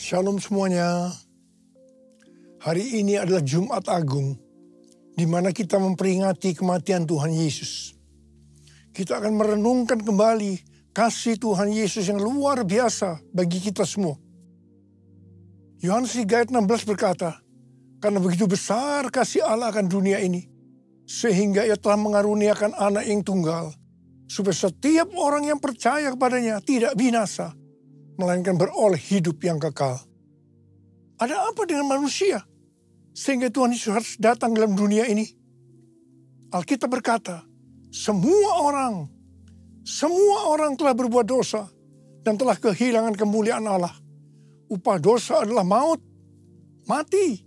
Shalom semuanya. Hari ini adalah Jumat Agung, di mana kita memperingati kematian Tuhan Yesus. Kita akan merenungkan kembali kasih Tuhan Yesus yang luar biasa bagi kita semua. Yohanes 3 ayat 16 berkata, "Karena begitu besar kasih Allah akan dunia ini, sehingga Ia telah mengaruniakan anak yang tunggal, supaya setiap orang yang percaya kepadanya tidak binasa, melainkan beroleh hidup yang kekal." Ada apa dengan manusia sehingga Tuhan Yesus harus datang dalam dunia ini? Alkitab berkata, semua orang telah berbuat dosa dan telah kehilangan kemuliaan Allah. Upah dosa adalah maut, mati,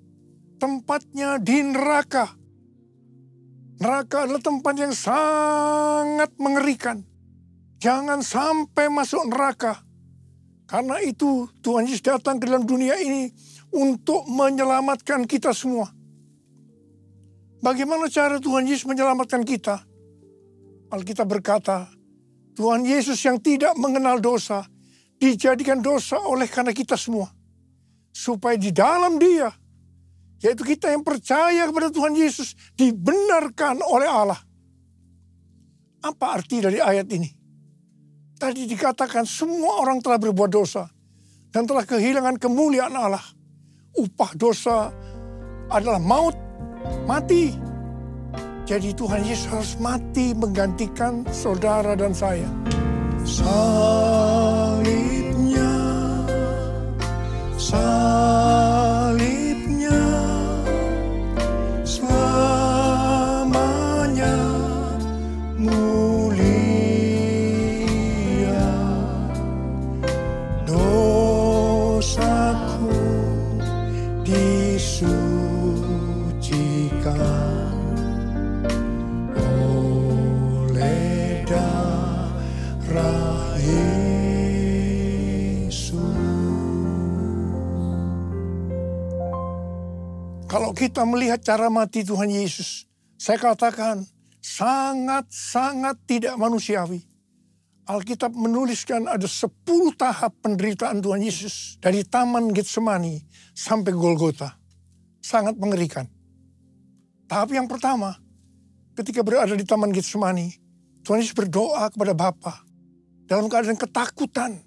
tempatnya di neraka. Neraka adalah tempat yang sangat mengerikan. Jangan sampai masuk neraka. Karena itu Tuhan Yesus datang ke dalam dunia ini untuk menyelamatkan kita semua. Bagaimana cara Tuhan Yesus menyelamatkan kita? Alkitab berkata, Tuhan Yesus yang tidak mengenal dosa, dijadikan dosa oleh karena kita semua. Supaya di dalam Dia, yaitu kita yang percaya kepada Tuhan Yesus, dibenarkan oleh Allah. Apa arti dari ayat ini? Tadi dikatakan semua orang telah berbuat dosa dan telah kehilangan kemuliaan Allah. Upah dosa adalah maut, mati. Jadi Tuhan Yesus harus mati menggantikan saudara dan saya. Salibnya, selamanya mulia. Dosaku disucikan oleh darah Yesus. Kalau kita melihat cara mati Tuhan Yesus, saya katakan sangat-sangat tidak manusiawi. Alkitab menuliskan ada 10 tahap penderitaan Tuhan Yesus. Dari Taman Getsemani sampai Golgota. Sangat mengerikan. Tahap yang pertama, ketika berada di Taman Getsemani, Tuhan Yesus berdoa kepada Bapa dalam keadaan ketakutan.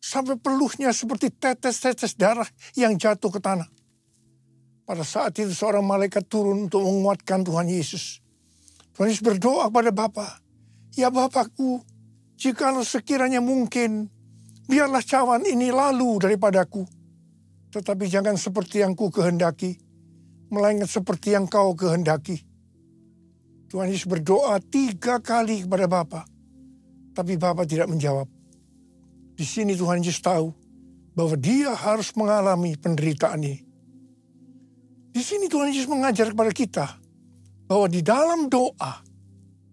Sampai peluhnya seperti tetes-tetes darah yang jatuh ke tanah. Pada saat itu seorang malaikat turun untuk menguatkan Tuhan Yesus. Tuhan Yesus berdoa kepada Bapa, "Ya Bapakku, jikalau sekiranya mungkin, biarlah cawan ini lalu daripadaku. Tetapi jangan seperti yang ku kehendaki, melainkan seperti yang kau kehendaki." Tuhan Yesus berdoa 3 kali kepada Bapa, tapi Bapa tidak menjawab. Di sini Tuhan Yesus tahu bahwa Dia harus mengalami penderitaan ini. Di sini Tuhan Yesus mengajar kepada kita bahwa di dalam doa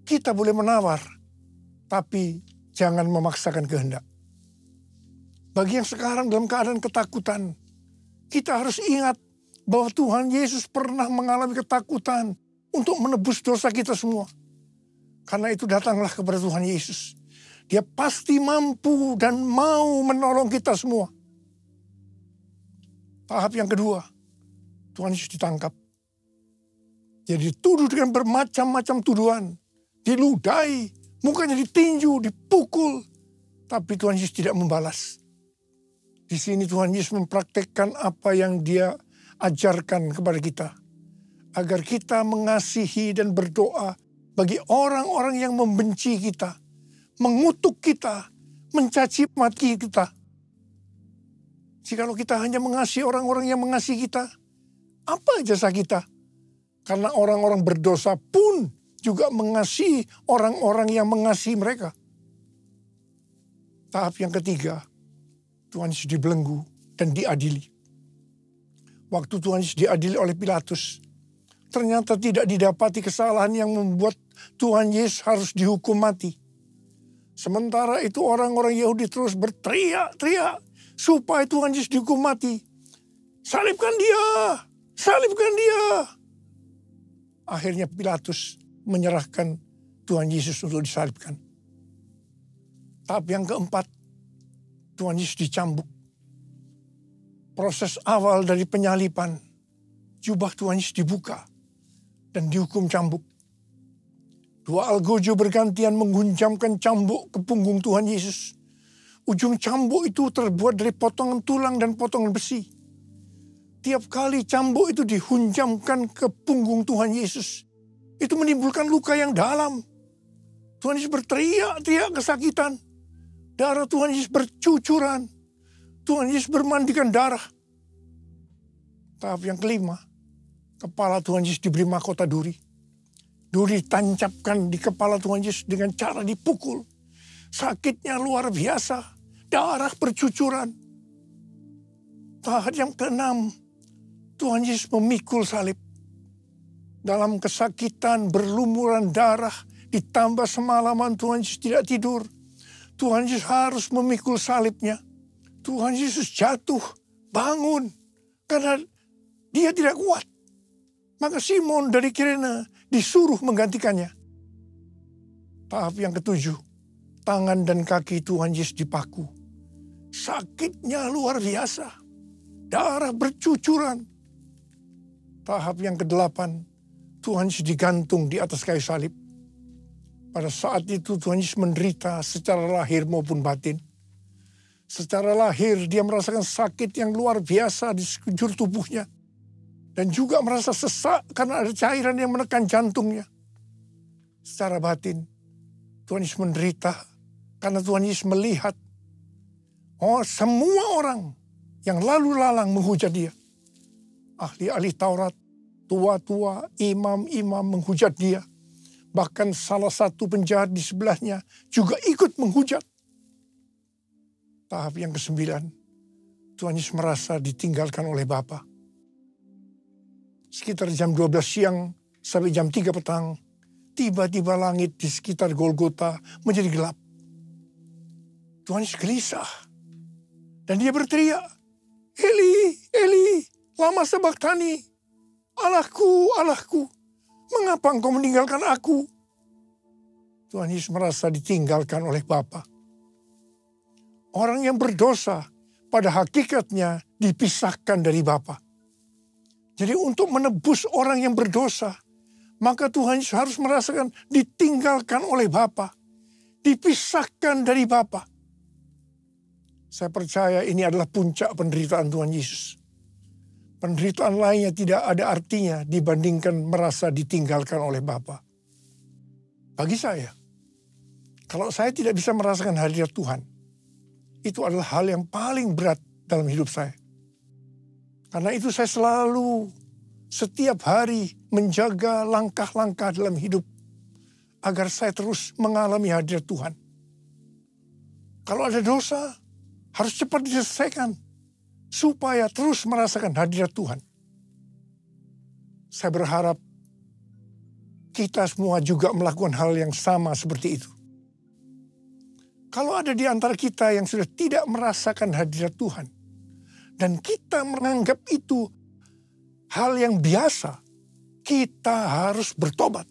kita boleh menawar, tapi jangan memaksakan kehendak. Bagi yang sekarang dalam keadaan ketakutan, kita harus ingat bahwa Tuhan Yesus pernah mengalami ketakutan untuk menebus dosa kita semua. Karena itu datanglah kepada Tuhan Yesus. Dia pasti mampu dan mau menolong kita semua. Tahap yang kedua, Tuhan Yesus ditangkap. Jadi dituduh dengan bermacam-macam tuduhan. Diludahi, mukanya ditinju, dipukul. Tapi Tuhan Yesus tidak membalas. Di sini Tuhan Yesus mempraktekkan apa yang Dia ajarkan kepada kita. Agar kita mengasihi dan berdoa bagi orang-orang yang membenci kita. Mengutuk kita, mencaci maki kita. Jikalau kita hanya mengasihi orang-orang yang mengasihi kita, apa jasa kita? Karena orang-orang berdosa pun juga mengasihi orang-orang yang mengasihi mereka. Tahap yang ketiga, Tuhan Yesus dibelenggu dan diadili. Waktu Tuhan Yesus diadili oleh Pilatus, ternyata tidak didapati kesalahan yang membuat Tuhan Yesus harus dihukum mati. Sementara itu orang-orang Yahudi terus berteriak-teriak supaya Tuhan Yesus dihukum mati. Salibkan Dia! Salibkan Dia! Akhirnya Pilatus menyerahkan Tuhan Yesus untuk disalibkan. Tahap yang keempat, Tuhan Yesus dicambuk. proses awal dari penyalipan, jubah Tuhan Yesus dibuka dan dihukum cambuk. Dua algojo bergantian menghunjamkan cambuk ke punggung Tuhan Yesus. Ujung cambuk itu terbuat dari potongan tulang dan potongan besi. Tiap kali cambuk itu dihunjamkan ke punggung Tuhan Yesus, itu menimbulkan luka yang dalam. Tuhan Yesus berteriak-teriak kesakitan. Darah Tuhan Yesus bercucuran. Tuhan Yesus bermandikan darah. Tahap yang kelima, kepala Tuhan Yesus diberi mahkota duri. Duri ditancapkan di kepala Tuhan Yesus dengan cara dipukul. Sakitnya luar biasa. Darah bercucuran. Tahap yang keenam, Tuhan Yesus memikul salib. Dalam kesakitan, berlumuran darah, ditambah semalaman Tuhan Yesus tidak tidur. Tuhan Yesus harus memikul salibnya. Tuhan Yesus jatuh, bangun, karena dia tidak kuat. Maka Simon dari Kirene disuruh menggantikannya. Tahap yang ketujuh, tangan dan kaki Tuhan Yesus dipaku. Sakitnya luar biasa. Darah bercucuran. Tahap yang kedelapan, Tuhan Yesus digantung di atas kayu salib. Pada saat itu Tuhan Yesus menderita secara lahir maupun batin. Secara lahir dia merasakan sakit yang luar biasa di sekujur tubuhnya. Dan juga merasa sesak karena ada cairan yang menekan jantungnya. Secara batin, Tuhan Yesus menderita karena Tuhan Yesus melihat semua orang yang lalu lalang menghujat dia. Ahli-ahli Taurat, tua-tua, imam-imam menghujat dia. Bahkan salah satu penjahat di sebelahnya juga ikut menghujat. Tahap yang ke-9, Tuhan Yesus merasa ditinggalkan oleh Bapa. Sekitar jam 12 siang sampai jam 3 petang, tiba-tiba langit di sekitar Golgota menjadi gelap. Tuhan Yesus gelisah. Dan dia berteriak, Eli, Eli, lama sabachthani. Allahku, Allahku, mengapa engkau meninggalkan aku? Tuhan Yesus merasa ditinggalkan oleh Bapa. Orang yang berdosa pada hakikatnya dipisahkan dari Bapa. Jadi untuk menebus orang yang berdosa, maka Tuhan Yesus harus merasakan ditinggalkan oleh Bapa. Dipisahkan dari Bapa. Saya percaya ini adalah puncak penderitaan Tuhan Yesus. Penderitaan lainnya tidak ada artinya dibandingkan merasa ditinggalkan oleh Bapa. Bagi saya, kalau saya tidak bisa merasakan hadirat Tuhan, itu adalah hal yang paling berat dalam hidup saya. Karena itu saya selalu setiap hari menjaga langkah-langkah dalam hidup agar saya terus mengalami hadirat Tuhan. Kalau ada dosa, harus cepat diselesaikan supaya terus merasakan hadirat Tuhan. Saya berharap kita semua juga melakukan hal yang sama seperti itu. Kalau ada di antara kita yang sudah tidak merasakan hadirat Tuhan, dan kita menganggap itu hal yang biasa, kita harus bertobat.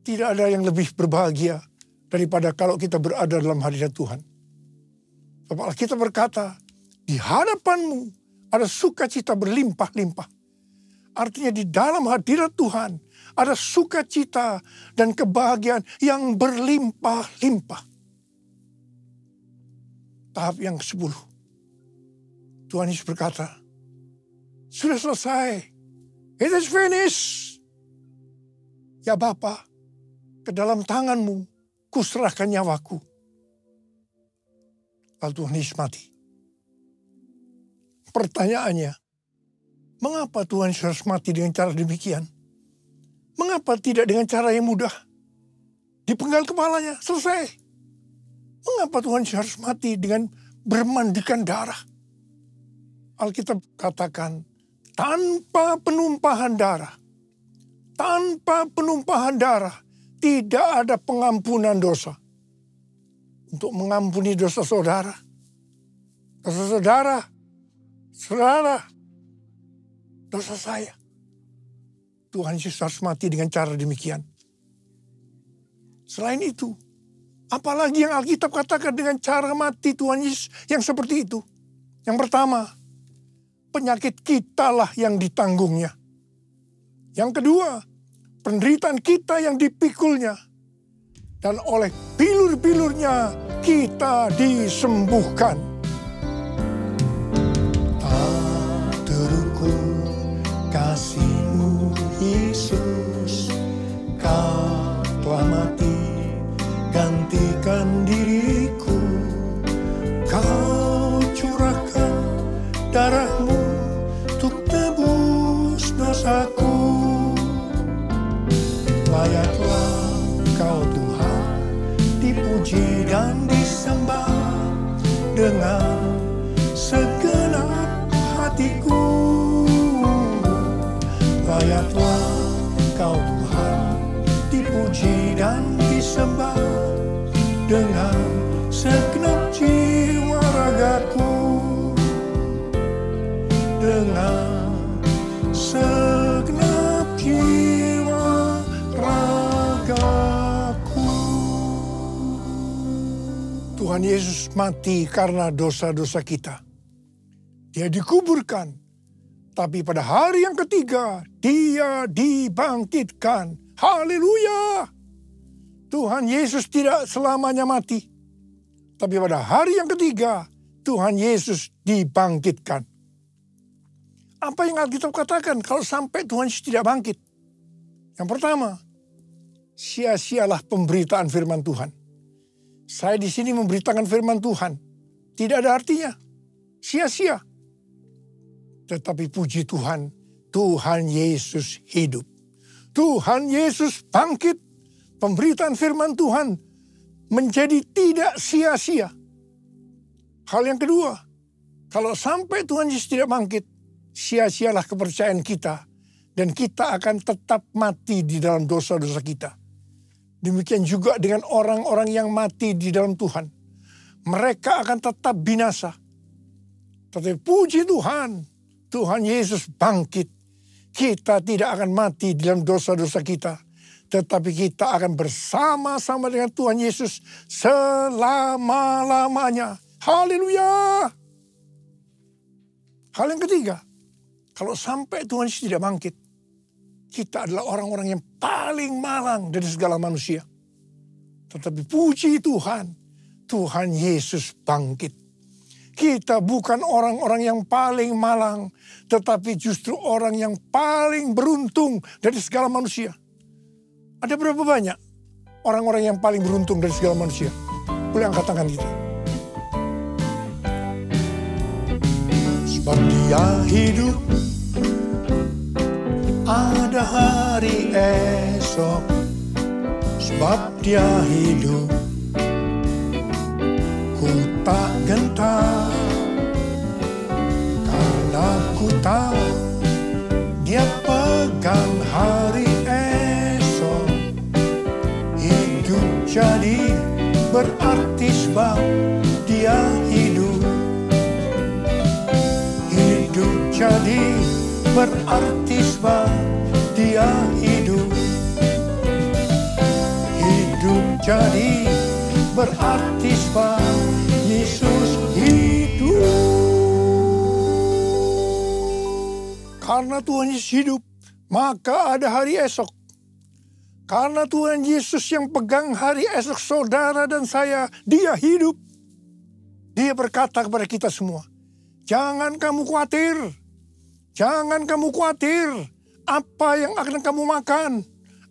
Tidak ada yang lebih berbahagia daripada kalau kita berada dalam hadirat Tuhan. Sebab Alkitab berkata, di hadapanmu ada sukacita berlimpah-limpah. Artinya di dalam hadirat Tuhan ada sukacita dan kebahagiaan yang berlimpah-limpah. Tahap yang ke-10. Tuhan Yesus berkata, sudah selesai. It is finished. Ya Bapa, ke dalam tanganmu kuserahkan nyawaku. Lalu Tuhan Yesus mati. Pertanyaannya, mengapa Tuhan Yesus harus mati dengan cara demikian? Mengapa tidak dengan cara yang mudah? Dipenggal kepalanya, selesai. Mengapa Tuhan Yesus harus mati dengan bermandikan darah? Alkitab katakan, tanpa penumpahan darah. Tanpa penumpahan darah, tidak ada pengampunan dosa. Untuk mengampuni dosa saudara. Dosa saudara, dosa saya. Tuhan Yesus harus mati dengan cara demikian. Selain itu, apalagi yang Alkitab katakan dengan cara mati Tuhan Yesus yang seperti itu. Yang pertama, penyakit kitalah yang ditanggungnya. Yang kedua, penderitaan kita yang dipikulnya. Dan oleh bilur-bilurnya kita disembuhkan. Tak terukur kasih-Mu Yesus, Kau telah mati gantikan diriku. Kau curahkan darah-Mu untuk tebus dosaku. Layaklah Kau Tuhan dipuji dan disembah dengan segenap hatiku. Layaklah Kau Tuhan dipuji dan disembah dengan segenap jiwa ragaku. Dengan segenap jiwa ragaku. Tuhan Yesus mati karena dosa-dosa kita. Dia dikuburkan, tapi pada hari yang ketiga Dia dibangkitkan. Haleluya! Tuhan Yesus tidak selamanya mati, tapi pada hari yang ketiga Tuhan Yesus dibangkitkan. Apa yang Alkitab katakan kalau sampai Tuhan Yesus tidak bangkit? Yang pertama, sia-sialah pemberitaan firman Tuhan. Saya di sini memberitakan firman Tuhan, tidak ada artinya, sia-sia. Tetapi puji Tuhan, Tuhan Yesus hidup. Tuhan Yesus bangkit. Pemberitaan firman Tuhan menjadi tidak sia-sia. Hal yang kedua, kalau sampai Tuhan Yesus tidak bangkit, sia-sialah kepercayaan kita. Dan kita akan tetap mati di dalam dosa-dosa kita. Demikian juga dengan orang-orang yang mati di dalam Tuhan. Mereka akan tetap binasa. Tetapi puji Tuhan, Tuhan Yesus bangkit. Kita tidak akan mati di dalam dosa-dosa kita. Tetapi kita akan bersama-sama dengan Tuhan Yesus selama-lamanya. Haleluya! Hal yang ketiga, kalau sampai Tuhan Yesus tidak bangkit, kita adalah orang-orang yang paling malang dari segala manusia. Tetapi puji Tuhan, Tuhan Yesus bangkit. Kita bukan orang-orang yang paling malang, tetapi justru orang yang paling beruntung dari segala manusia. Ada berapa banyak orang-orang yang paling beruntung dari segala manusia? Boleh angkat tangan kita. Sebab Dia hidup, ada hari esok. Sebab Dia hidup, ku tak gentar. Karena ku tahu Dia pegang hari esok. Hidup jadi berarti sebab Dia hidup. Hidup jadi berarti sebab Dia hidup. Hidup jadi berarti sebab Yesus hidup. Karena Tuhan Yesus hidup, maka ada hari esok. Karena Tuhan Yesus yang pegang hari esok saudara dan saya, Dia hidup. Dia berkata kepada kita semua, jangan kamu khawatir. Jangan kamu khawatir apa yang akan kamu makan,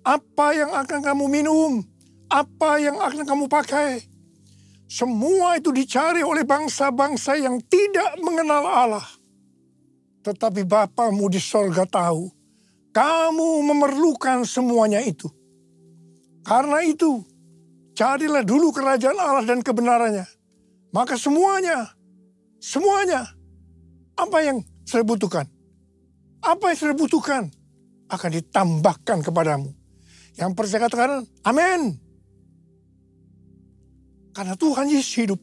apa yang akan kamu minum, apa yang akan kamu pakai. Semua itu dicari oleh bangsa-bangsa yang tidak mengenal Allah. Tetapi Bapamu di sorga tahu, kamu memerlukan semuanya itu. Karena itu, carilah dulu kerajaan Allah dan kebenarannya. Maka semuanya, apa yang saya butuhkan? Apa yang saya butuhkan akan ditambahkan kepadamu. Yang percaya katakan, amin. Karena Tuhan Yesus hidup,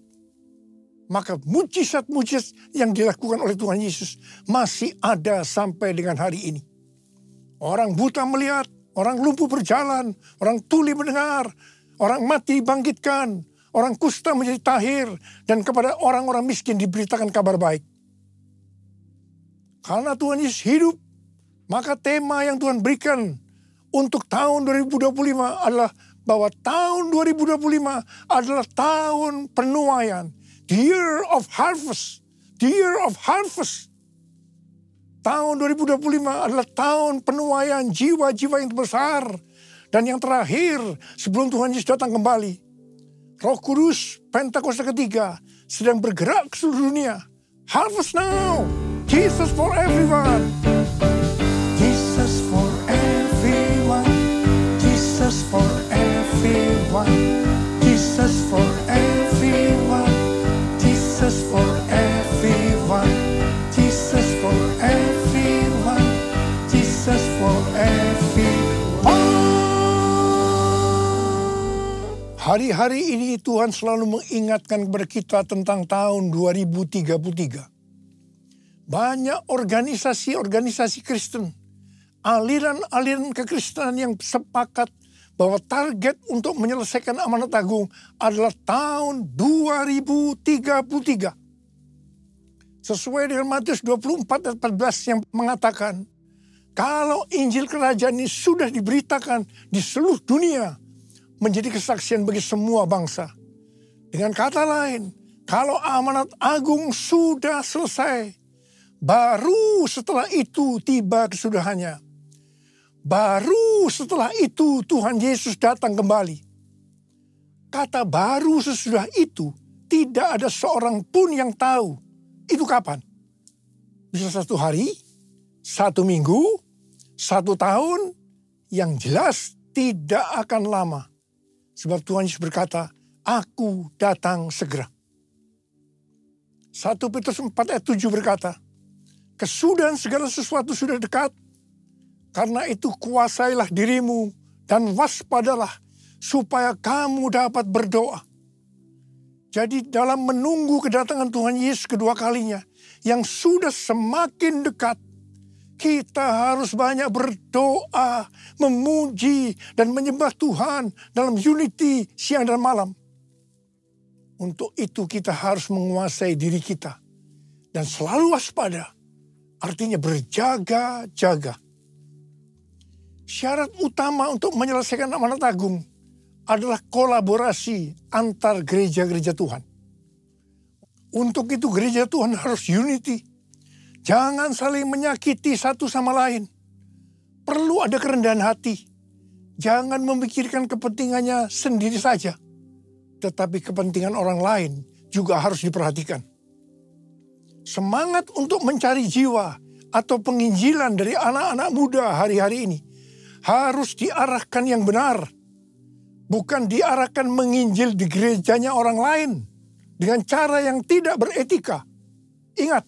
maka mujizat-mujizat yang dilakukan oleh Tuhan Yesus masih ada sampai dengan hari ini. Orang buta melihat, orang lumpuh berjalan, orang tuli mendengar, orang mati dibangkitkan, orang kusta menjadi tahir, dan kepada orang-orang miskin diberitakan kabar baik. Karena Tuhan Yesus hidup, maka tema yang Tuhan berikan untuk tahun 2025 adalah bahwa tahun 2025 adalah tahun penuaian. The year of harvest. The year of harvest. Tahun 2025 adalah tahun penuaian jiwa-jiwa yang besar. Dan yang terakhir sebelum Tuhan Yesus datang kembali. Roh Kudus Pentakosta ketiga sedang bergerak ke seluruh dunia. Harvest now. Jesus for everyone. Jesus for everyone. Jesus for everyone. Jesus for everyone. Jesus for everyone. Jesus for everyone. Jesus for everyone. Hari-hari ini Tuhan selalu mengingatkan kepada kita tentang tahun 2033. Banyak organisasi-organisasi Kristen, aliran-aliran kekristenan yang sepakat bahwa target untuk menyelesaikan amanat agung adalah tahun 2033. Sesuai dengan Matius 24 ayat 14 yang mengatakan, kalau Injil Kerajaan ini sudah diberitakan di seluruh dunia, menjadi kesaksian bagi semua bangsa. Dengan kata lain, kalau amanat agung sudah selesai, baru setelah itu tiba kesudahannya. Baru setelah itu Tuhan Yesus datang kembali. Kata baru sesudah itu, tidak ada seorang pun yang tahu itu kapan. Bisa 1 hari, 1 minggu, 1 tahun, yang jelas tidak akan lama. Sebab Tuhan Yesus berkata, aku datang segera. 1 Petrus 4 ayat 7 berkata, kesudahan segala sesuatu sudah dekat. Karena itu kuasailah dirimu dan waspadalah supaya kamu dapat berdoa. Jadi dalam menunggu kedatangan Tuhan Yesus kedua kalinya yang sudah semakin dekat, kita harus banyak berdoa, memuji, dan menyembah Tuhan dalam unity siang dan malam. Untuk itu kita harus menguasai diri kita. Dan selalu waspada, artinya berjaga-jaga. Syarat utama untuk menyelesaikan amanat agung adalah kolaborasi antar gereja-gereja Tuhan. Untuk itu gereja Tuhan harus unity. Jangan saling menyakiti satu sama lain. Perlu ada kerendahan hati. Jangan memikirkan kepentingannya sendiri saja. Tetapi kepentingan orang lain juga harus diperhatikan. Semangat untuk mencari jiwa atau penginjilan dari anak-anak muda hari-hari ini harus diarahkan yang benar. Bukan diarahkan menginjil di gerejanya orang lain dengan cara yang tidak beretika. Ingat,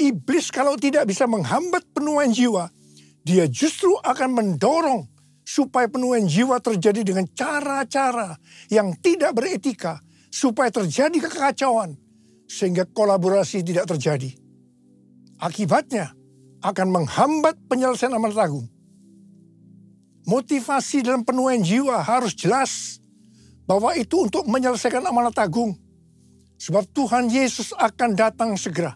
iblis kalau tidak bisa menghambat penuaian jiwa, dia justru akan mendorong supaya penuaian jiwa terjadi dengan cara-cara yang tidak beretika, supaya terjadi kekacauan, sehingga kolaborasi tidak terjadi. Akibatnya akan menghambat penyelesaian amanat agung. Motivasi dalam penuaian jiwa harus jelas bahwa itu untuk menyelesaikan amanat agung. Sebab Tuhan Yesus akan datang segera.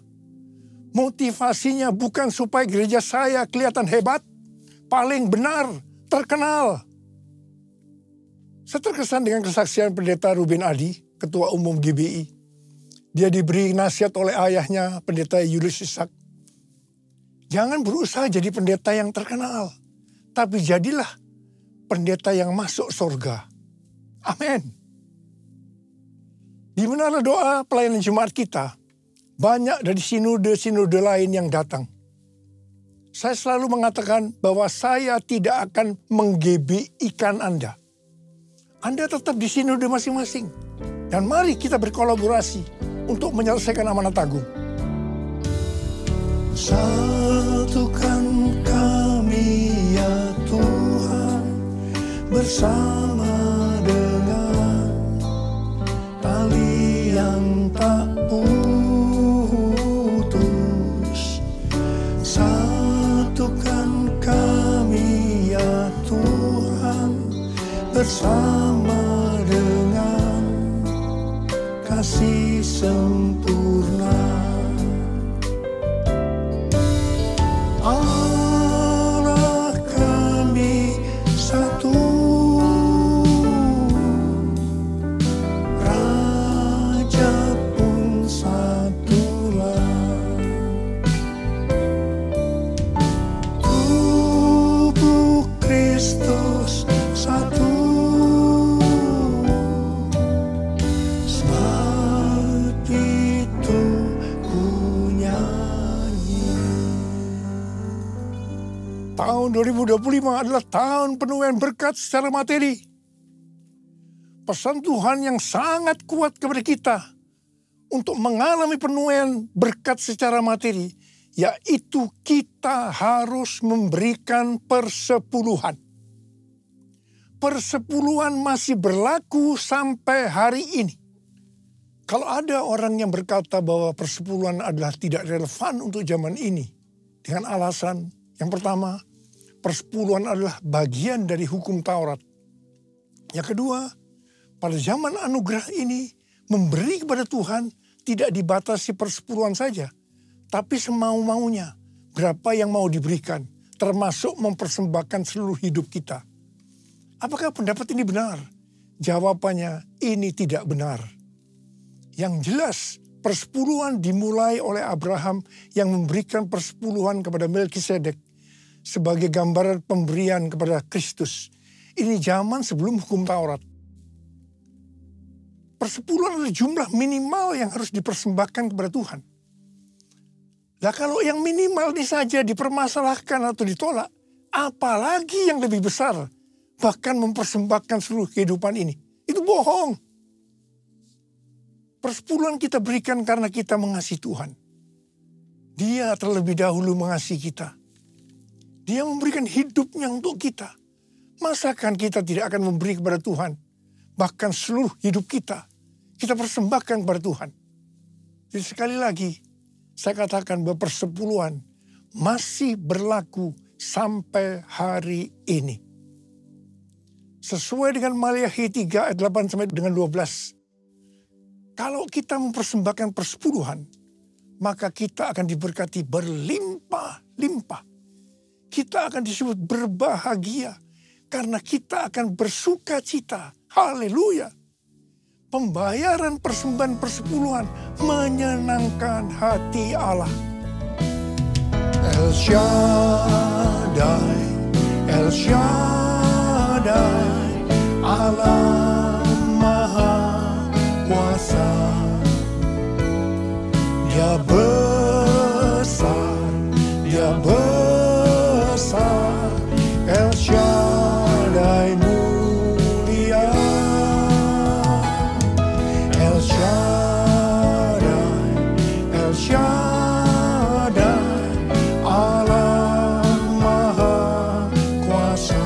Motivasinya bukan supaya gereja saya kelihatan hebat, paling benar, terkenal. Saya terkesan dengan kesaksian Pendeta Ruben Adi, Ketua Umum GBI. Dia diberi nasihat oleh ayahnya, Pendeta Julius Ishak. Jangan berusaha jadi pendeta yang terkenal, tapi jadilah pendeta yang masuk surga. Amin. Di mana doa pelayanan Jumat kita, banyak dari sinode-sinode lain yang datang. Saya selalu mengatakan bahwa saya tidak akan mengGBI-kan Anda. Anda tetap di sinode masing-masing. Dan mari kita berkolaborasi untuk menyelesaikan amanat agung. Satukan kami ya Tuhan bersama dengan tali yang tak putus. Satukan kami ya Tuhan bersama dengan kasih sempurna. 2025 adalah tahun penuaian berkat secara materi. Pesan Tuhan yang sangat kuat kepada kita untuk mengalami penuaian berkat secara materi, yaitu kita harus memberikan persepuluhan. Persepuluhan masih berlaku sampai hari ini. Kalau ada orang yang berkata bahwa persepuluhan adalah tidak relevan untuk zaman ini, dengan alasan yang pertama, persepuluhan adalah bagian dari hukum Taurat. Yang kedua, pada zaman anugerah ini, memberi kepada Tuhan tidak dibatasi persepuluhan saja, tapi semau-maunya. Berapa yang mau diberikan, termasuk mempersembahkan seluruh hidup kita. Apakah pendapat ini benar? Jawabannya, ini tidak benar. Yang jelas, persepuluhan dimulai oleh Abraham yang memberikan persepuluhan kepada Melkisedek sebagai gambaran pemberian kepada Kristus. Ini zaman sebelum hukum Taurat. Persepuluhan adalah jumlah minimal yang harus dipersembahkan kepada Tuhan. Nah, kalau yang minimal ini saja dipermasalahkan atau ditolak, apalagi yang lebih besar, bahkan mempersembahkan seluruh kehidupan ini. Itu bohong. Persepuluhan kita berikan karena kita mengasihi Tuhan. Dia terlebih dahulu mengasihi kita. Dia memberikan hidupnya untuk kita. Masakan kita tidak akan memberi kepada Tuhan? Bahkan seluruh hidup kita persembahkan kepada Tuhan. Jadi sekali lagi, saya katakan bahwa persepuluhan masih berlaku sampai hari ini. Sesuai dengan Maliakhi 3 ayat 8 sampai dengan 12. Kalau kita mempersembahkan persepuluhan, maka kita akan diberkati berlimpah-limpah. Kita akan disebut berbahagia karena kita akan bersuka cita. Haleluya. Pembayaran persembahan persepuluhan menyenangkan hati Allah. El Shaddai, El Shaddai, Allah Maha Kuasa. Dia besar, Dia besar, El Shaddai mulia. El Shaddai, El Shaddai, Allah Maha Kuasa.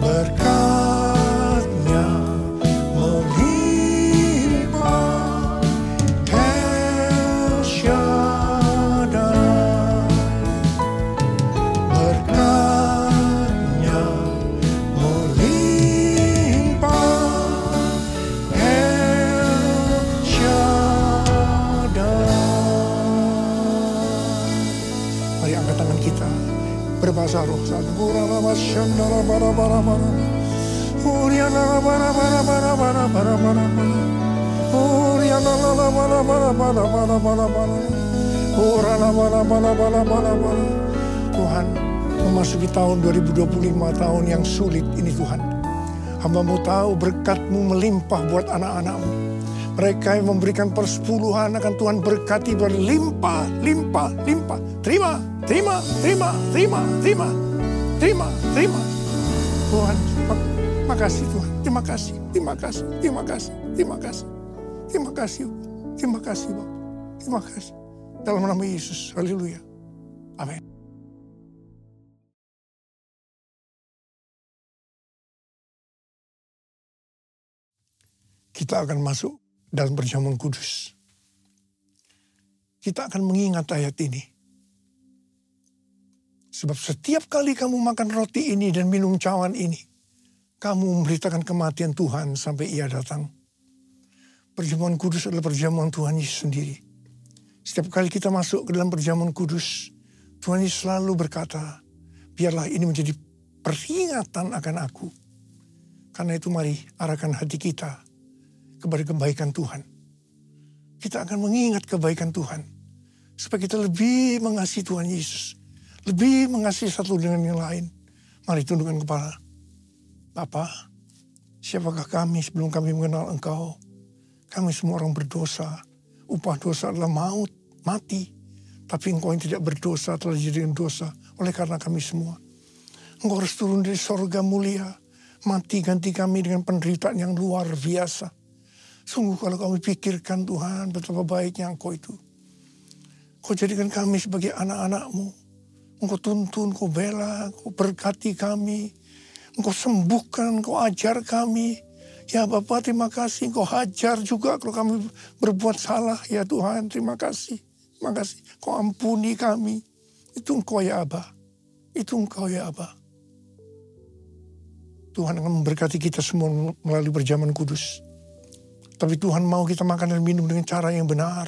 Berkatnya melimpah, El Shaddai. Berkatnya melimpah, El Shaddai. Mari angkat tangan kita, berbahasa roh. Tuhan, memasuki tahun 2025, tahun yang sulit ini Tuhan. Hamba-Mu tahu berkat-Mu melimpah buat anak-anak-Mu. Mereka yang memberikan persepuluhan akan Tuhan berkati berlimpah, limpah, limpah. Terima, terima, terima, terima, terima, terima, terima. Tuhan, makasih Tuhan. Terima kasih, terima kasih, terima kasih, terima kasih. Terima kasih, terima kasih Bapak. Terima kasih. Dalam nama Yesus, haleluya. Amin. Kita akan masuk dalam perjamuan kudus. Kita akan mengingat ayat ini. Sebab setiap kali kamu makan roti ini dan minum cawan ini, kamu memberitakan kematian Tuhan sampai Ia datang. Perjamuan kudus adalah perjamuan Tuhan Yesus sendiri. Setiap kali kita masuk ke dalam perjamuan kudus, Tuhan Yesus selalu berkata, biarlah ini menjadi peringatan akan aku. Karena itu mari arahkan hati kita kepada kebaikan Tuhan. Kita akan mengingat kebaikan Tuhan. Supaya kita lebih mengasihi Tuhan Yesus. Lebih mengasihi satu dengan yang lain. Mari tundukkan kepala. Bapa, siapakah kami sebelum kami mengenal Engkau? Kami semua orang berdosa. Upah dosa adalah maut, mati. Tapi Engkau yang tidak berdosa telah dijadikan dosa oleh karena kami semua. Engkau harus turun dari sorga mulia. Mati ganti kami dengan penderitaan yang luar biasa. Sungguh kalau kami pikirkan Tuhan betapa baiknya Engkau itu. Engkau jadikan kami sebagai anak-anak-Mu. Engkau tuntun, Engkau bela, Engkau berkati kami. Engkau sembuhkan, Engkau ajar kami. Ya Bapa, terima kasih. Engkau hajar juga kalau kami berbuat salah. Ya Tuhan, terima kasih. Terima kasih. Engkau ampuni kami. Itu Engkau ya Aba. Itu Engkau ya Aba. Tuhan akan memberkati kita semua melalui perjamuan kudus. Tapi Tuhan mau kita makan dan minum dengan cara yang benar.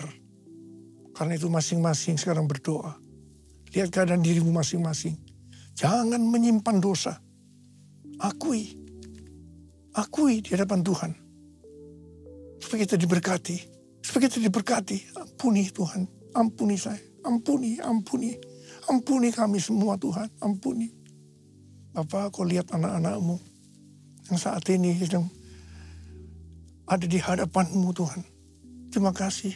Karena itu masing-masing sekarang berdoa. Lihat keadaan dirimu masing-masing. Jangan menyimpan dosa. Akui di hadapan Tuhan. Supaya kita diberkati. Supaya kita diberkati. Ampuni Tuhan. Ampuni saya. Ampuni. Ampuni kami semua Tuhan. Ampuni. Bapa, Kau lihat anak-anak-Mu yang saat ini sedang ada di hadapan-Mu Tuhan. Terima kasih.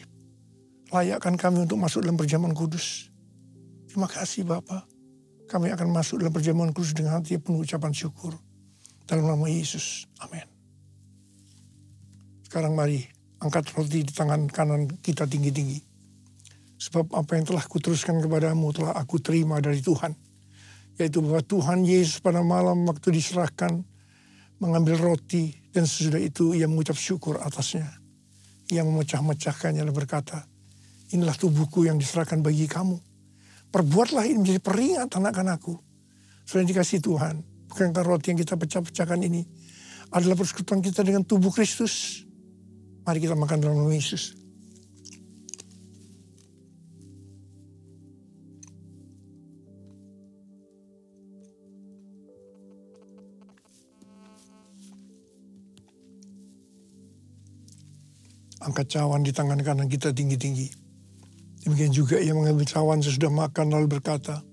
Layakkan kami untuk masuk dalam perjamuan kudus. Terima kasih Bapa. Kami akan masuk dalam perjamuan kudus dengan hati penuh ucapan syukur. Dalam nama Yesus. Amin. Sekarang mari angkat roti di tangan kanan kita tinggi-tinggi. Sebab apa yang telah kuteruskan kepadamu telah aku terima dari Tuhan. Yaitu bahwa Tuhan Yesus pada malam waktu diserahkan mengambil roti dan sesudah itu ia mengucap syukur atasnya. Ia memecah-mecahkannya dan berkata, inilah tubuhku yang diserahkan bagi kamu. Perbuatlah ini menjadi peringatan akan aku. Sudah dikasih Tuhan. Bukankah roti yang kita pecah-pecahkan ini adalah persekutuan kita dengan tubuh Kristus. Mari kita makan dalam nama Yesus. Angkat cawan di tangan kanan kita tinggi-tinggi. Demikian juga ia mengambil cawan sesudah makan lalu berkata,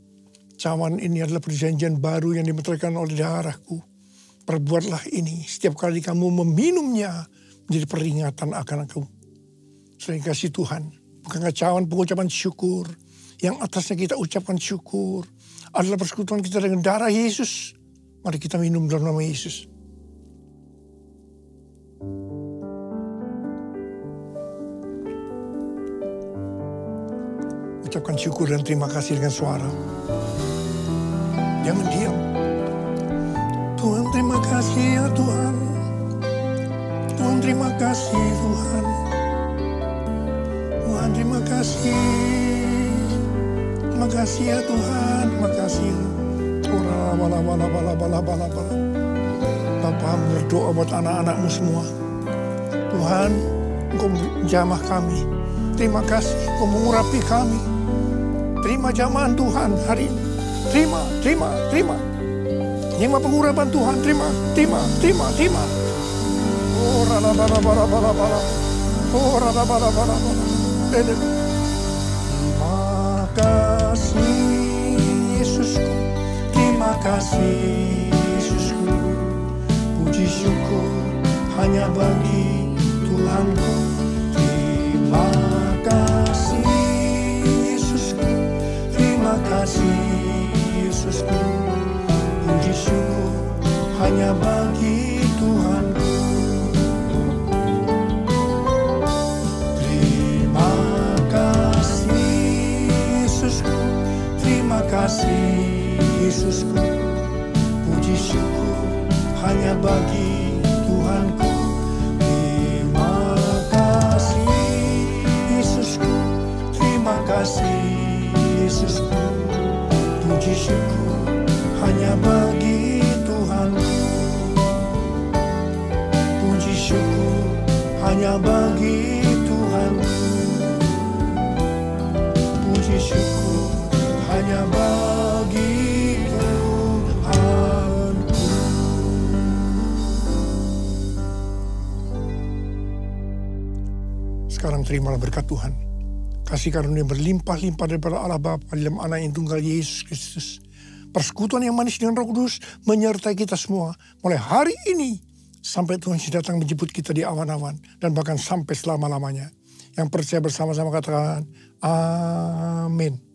cawan ini adalah perjanjian baru yang dimeteraikan oleh darahku. Perbuatlah ini setiap kali kamu meminumnya menjadi peringatan akan aku. Selain kasih Tuhan, bukankah cawan pengucapan syukur yang atasnya kita ucapkan syukur adalah persekutuan kita dengan darah Yesus. Mari kita minum dalam nama Yesus. Ucapkan syukur dan terima kasih dengan suara. Jangan diam. Tuhan terima kasih ya Tuhan. Tuhan terima kasih Tuhan. Tuhan terima kasih. Terima kasih ya Tuhan. Terima kasih. Bapa berdoa buat anak-anak-Mu semua. Tuhan, Engkau jamah kami. Terima kasih Engkau mengurapi kami. Terima jamahan Tuhan hari ini. Terima. Terima pengurapan Tuhan. Terima. Oh, rada-bala-bala-bala-bala. Oh, rada-bala-bala-bala. Terima kasih Yesusku. Terima kasih Yesusku. Puji syukur hanya bagi Tuhanku. Terima kasih Yesusku. Terima kasih Yesusku. Puji syukur hanya bagi Tuhanku. Terima kasih Yesusku. Terima kasih Yesusku. Puji syukur hanya bagi Tuhanku. Terima kasih Yesusku. Terima kasih Yesusku. Puji syukur hanya bagi Tuhanku. Puji syukur hanya bagi Tuhanku. Puji syukur hanya bagi Tuhanku. Sekarang terimalah berkat Tuhan. Kasih karunia berlimpah-limpah daripada Allah Bapa dalam Anak yang tunggal Yesus Kristus. Persekutuan yang manis dengan Roh Kudus menyertai kita semua mulai hari ini sampai Tuhan datang menjemput kita di awan-awan dan bahkan sampai selama-lamanya. Yang percaya bersama-sama katakan, amin.